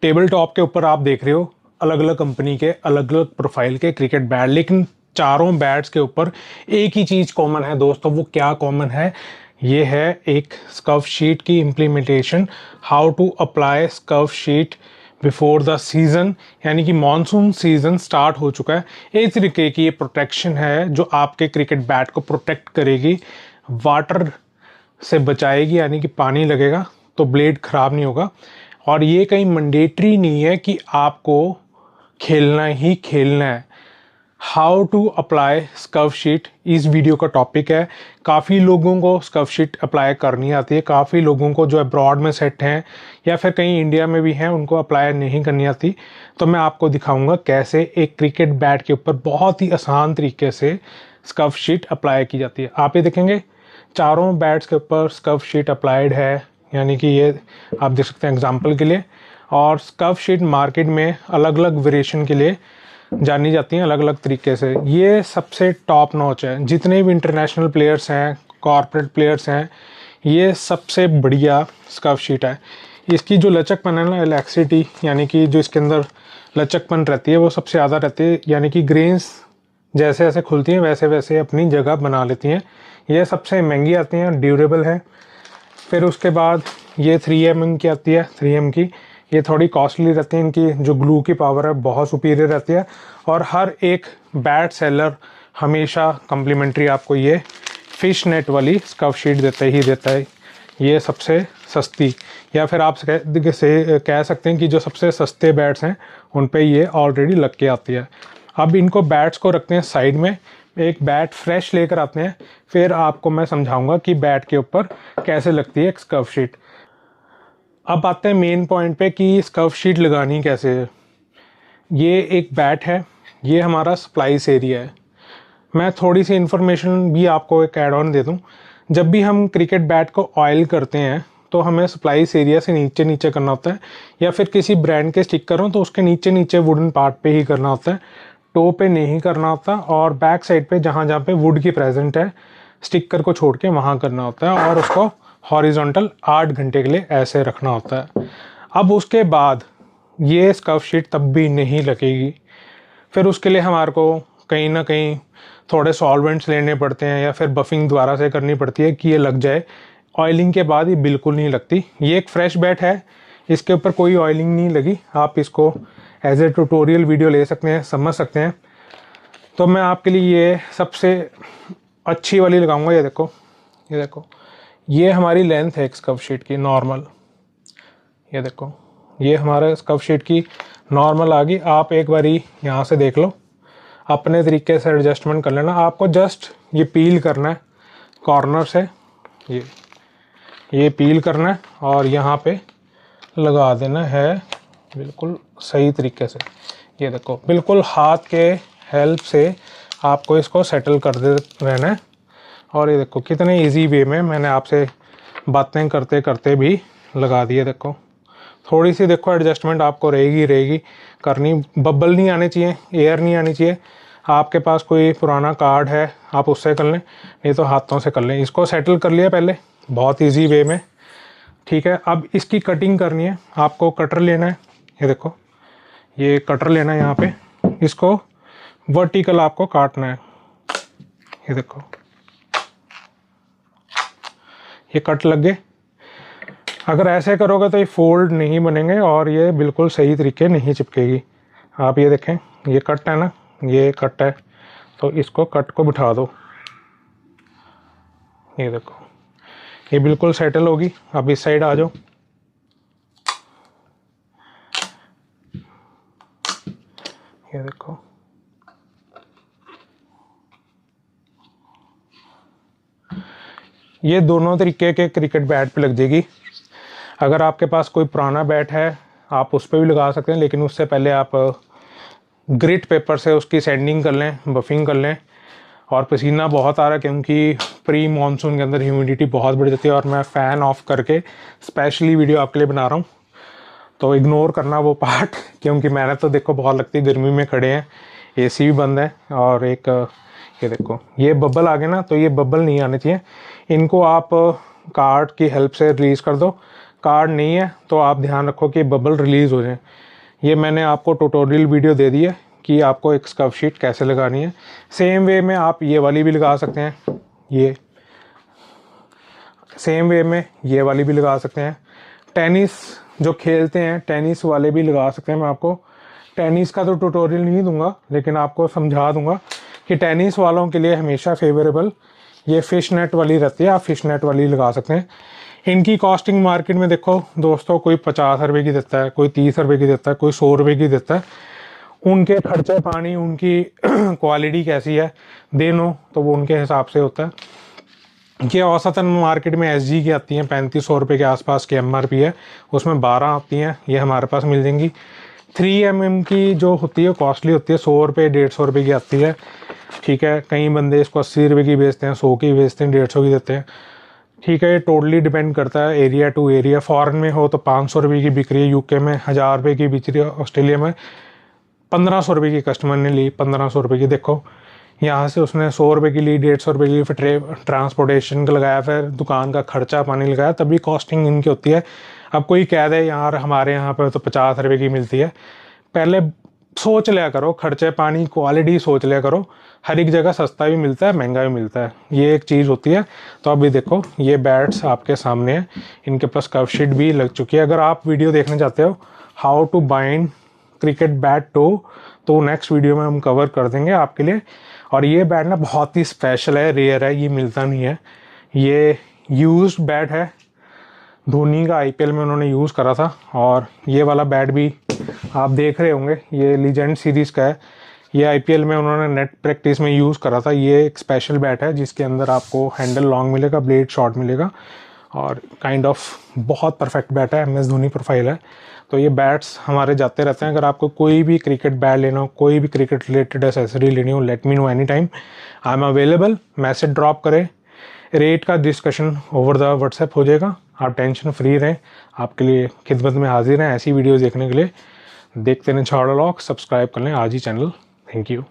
Table top के ऊपर आप देख रहे हो अलग अलग कंपनी के अलग अलग प्रोफाइल के क्रिकेट बैट, लेकिन चारों बैट्स के ऊपर एक ही चीज़ कॉमन है दोस्तों। वो क्या कॉमन है? ये है एक स्कर्फ शीट की implementation. How to apply scuff sheet before the season, यानी कि मॉनसून सीज़न स्टार्ट हो चुका है। एक तरीके की ये प्रोटेक्शन है जो आपके क्रिकेट बैट को प्रोटेक्ट करेगी, वाटर से बचाएगी, यानी कि पानी लगेगा तो ब्लेड ख़राब नहीं होगा। और ये कहीं मैंडेटरी नहीं है कि आपको खेलना ही खेलना है। How to apply scuff sheet इस वीडियो का टॉपिक है। काफ़ी लोगों को स्कर्फ शीट अप्लाई करनी आती है, काफ़ी लोगों को जो अब्रॉड में सेट हैं या फिर कहीं इंडिया में भी हैं उनको अप्लाई नहीं करनी आती। तो मैं आपको दिखाऊंगा कैसे एक क्रिकेट बैट के ऊपर बहुत ही आसान तरीके से स्कर्फ शीट अप्लाई की जाती है। आप ये देखेंगे चारों बैट्स के ऊपर स्कर्फ शीट अप्लाइड है, यानी कि ये आप देख सकते हैं एग्जांपल के लिए। और स्कर्फ शीट मार्केट में अलग अलग वेरिएशन के लिए जानी जाती हैं, अलग अलग तरीके से। ये सबसे टॉप नॉच है। जितने भी इंटरनेशनल प्लेयर्स हैं, कॉर्पोरेट प्लेयर्स हैं, ये सबसे बढ़िया स्कर्फ शीट है। इसकी जो लचकपन है ना, इलास्टिसिटी, यानी कि जो इसके अंदर लचकपन रहती है वो सबसे ज़्यादा रहती है, यानी कि ग्रेन्स जैसे जैसे खुलती हैं वैसे वैसे अपनी जगह बना लेती हैं। ये सबसे महंगी आती हैं, ड्यूरेबल है। फिर उसके बाद ये 3M की आती है, 3M की। ये थोड़ी कॉस्टली रहती है, इनकी जो ग्लू की पावर है बहुत सुपीरियर रहती है। और हर एक बैट सेलर हमेशा कम्प्लीमेंट्री आपको ये फिश नेट वाली स्कर्फ शीट देता ही देता है। ये सबसे सस्ती, या फिर आप कह सकते हैं कि जो सबसे सस्ते बैट्स हैं उन पे ये ऑलरेडी लग के आती है। अब इनको बैट्स को रखते हैं साइड में, एक बैट फ्रेश लेकर आते हैं, फिर आपको मैं समझाऊंगा कि बैट के ऊपर कैसे लगती है एक स्कर्फ शीट। अब आते हैं मेन पॉइंट पे कि स्कर्फ शीट लगानी कैसे है। ये एक बैट है, ये हमारा सप्लाइस एरिया है। मैं थोड़ी सी इन्फॉर्मेशन भी आपको एक ऐड ऑन दे दूं। जब भी हम क्रिकेट बैट को ऑयल करते हैं तो हमें सप्लाइस एरिया से नीचे नीचे करना होता है, या फिर किसी ब्रांड के स्टिकर हो तो उसके नीचे नीचे वुडन पार्ट पे ही करना होता है, टो पे नहीं करना होता। और बैक साइड पे जहाँ जहाँ पे वुड की प्रेजेंट है स्टिकर को छोड़ के वहाँ करना होता है, और उसको हॉरिजॉन्टल 8 घंटे के लिए ऐसे रखना होता है। अब उसके बाद ये स्कर्फ शीट तब भी नहीं लगेगी। फिर उसके लिए हमारे को कहीं ना कहीं थोड़े सॉल्वेंट्स लेने पड़ते हैं, या फिर बफिंग दोबारा से करनी पड़ती है कि ये लग जाए। ऑयलिंग के बाद ये बिल्कुल नहीं लगती। ये एक फ्रेश बैट है, इसके ऊपर कोई ऑयलिंग नहीं लगी। आप इसको एज ए ट्यूटोरियल वीडियो ले सकते हैं, समझ सकते हैं। तो मैं आपके लिए ये सबसे अच्छी वाली लगाऊंगा। ये देखो, ये देखो, ये हमारी लेंथ है एक स्कर्फ शीट की नॉर्मल। ये देखो, ये हमारा स्कर्फ शीट की नॉर्मल आ गई। आप एक बारी यहाँ से देख लो, अपने तरीके से एडजस्टमेंट कर लेना। आपको जस्ट ये पील करना है कॉर्नर से, ये पील करना है और यहाँ पे लगा देना है बिल्कुल सही तरीके से। ये देखो, बिल्कुल हाथ के हेल्प से आपको इसको सेटल कर दे रहना है। और ये देखो कितने इजी वे में मैंने आपसे बातें करते करते भी लगा दिए। देखो थोड़ी सी देखो एडजस्टमेंट आपको रहेगी करनी। बबल नहीं आने चाहिए, एयर नहीं आनी चाहिए। आपके पास कोई पुराना कार्ड है आप उससे कर लें, नहीं तो हाथों से कर लें। इसको सेटल कर लिया पहले बहुत इजी वे में, ठीक है। अब इसकी कटिंग करनी है, आपको कटर लेना है। ये देखो, ये कटर लेना है, यहाँ पे इसको वर्टिकल आपको काटना है। ये देखो, ये कट लग गए। अगर ऐसे करोगे तो ये फोल्ड नहीं बनेंगे और ये बिल्कुल सही तरीके नहीं चिपकेगी। आप ये देखें, ये कट है ना, ये कट है, तो इसको कट को बिठा दो। ये देखो, ये बिल्कुल सेटल होगी। अब इस साइड आ जाओ। ये देखो, ये दोनों तरीके के क्रिकेट बैट पे लग जाएगी। अगर आपके पास कोई पुराना बैट है आप उस पर भी लगा सकते हैं, लेकिन उससे पहले आप ग्रिट पेपर से उसकी सैंडिंग कर लें, बफिंग कर लें। और पसीना बहुत आ रहा है क्योंकि प्री मानसून के अंदर ह्यूमिडिटी बहुत बढ़ जाती है, और मैं फ़ैन ऑफ करके स्पेशली वीडियो आपके लिए बना रहा हूँ। तो इग्नोर करना वो पार्ट, क्योंकि मेहनत तो देखो बहुत लगती है। गर्मी में खड़े हैं, एसी भी बंद है, और एक ये देखो ये बबल आ गए ना, तो ये बबल नहीं आने चाहिए। इनको आप कार्ड की हेल्प से रिलीज़ कर दो। कार्ड नहीं है तो आप ध्यान रखो कि बबल रिलीज़ हो जाए। ये मैंने आपको ट्यूटोरियल वीडियो दे दी है कि आपको एक स्कफ शीट कैसे लगानी है। सेम वे में आप ये वाली भी लगा सकते हैं, ये सेम वे में ये वाली भी लगा सकते हैं। टेनिस जो खेलते हैं टेनिस वाले भी लगा सकते हैं। मैं आपको टेनिस का तो ट्यूटोरियल नहीं दूंगा, लेकिन आपको समझा दूंगा कि टेनिस वालों के लिए हमेशा फेवरेबल ये फ़िश नेट वाली रहती है, आप फ़िश नेट वाली लगा सकते हैं। इनकी कॉस्टिंग मार्केट में देखो दोस्तों, कोई 50 रुपये की देता है, कोई 30 रुपये की देता है, कोई 100 रुपये की देता है। उनके खर्चे पानी, उनकी क्वालिटी कैसी है देनो, तो वो उनके हिसाब से होता है। ये औसतन मार्केट में SG की आती हैं 3500 रुपये के आसपास की MRP है, उसमें 12 आती हैं, ये हमारे पास मिल जाएंगी। 3mm की जो होती है कॉस्टली होती है, 100 रुपये 150 रुपये की आती है, ठीक है। कई बंदे इसको 80 रुपये की बेचते हैं, 100 की बेचते हैं, 150 की देते हैं, ठीक है। ये टोटली डिपेंड करता है एरिया टू एरिया। फॉरेन में हो तो 500 रुपये की बिक रही है, UK में 1000 रुपये की बिक रही है, ऑस्ट्रेलिया में 1500 रुपये की कस्टमर ने ली, 1500 रुपये की। देखो यहाँ से उसने 100 रुपये की ली, 150 रुपये की ली, फिर ट्रांसपोर्टेशन का लगाया, फिर दुकान का खर्चा पानी लगाया, तभी कॉस्टिंग इनकी होती है। अब कोई कह दे यार हमारे यहाँ पर तो 50 रुपये की मिलती है, पहले सोच लिया करो, खर्चे पानी क्वालिटी सोच लिया करो। हर एक जगह सस्ता भी मिलता है, महंगा भी मिलता है, ये एक चीज़ होती है। तो अभी देखो ये बैट्स आपके सामने हैं, इनके पास कव शीट भी लग चुकी है। अगर आप वीडियो देखना चाहते हो how to bind cricket bat तो नेक्स्ट वीडियो में हम कवर कर देंगे आपके लिए। और ये बैट ना बहुत ही स्पेशल है, रेयर है, ये मिलता नहीं है। ये यूज्ड बैट है, धोनी का IPL में उन्होंने यूज़ करा था। और ये वाला बैट भी आप देख रहे होंगे, ये लीजेंड सीरीज़ का है, ये IPL में उन्होंने नेट प्रैक्टिस में यूज़ करा था। ये एक स्पेशल बैट है जिसके अंदर आपको हैंडल लॉन्ग मिलेगा, ब्लेड शॉर्ट मिलेगा, और काइंड ऑफ बहुत परफेक्ट बैट है, MS धोनी प्रोफाइल है। तो ये बैट्स हमारे जाते रहते हैं। अगर आपको कोई भी क्रिकेट बैट लेना हो, कोई भी क्रिकेट रिलेटेड एसेसरी लेनी हो, let me know any time, I am available. Message drop करें, रेट का डिस्कशन ओवर द व्हाट्सएप हो जाएगा। आप टेंशन फ्री रहें, आपके लिए खिदमत में हाजिर हैं ऐसी वीडियोज़ देखने के लिए। देखते रहें छावड़ा व्लॉग, सब्सक्राइब कर लें आज ही चैनल। Thank you.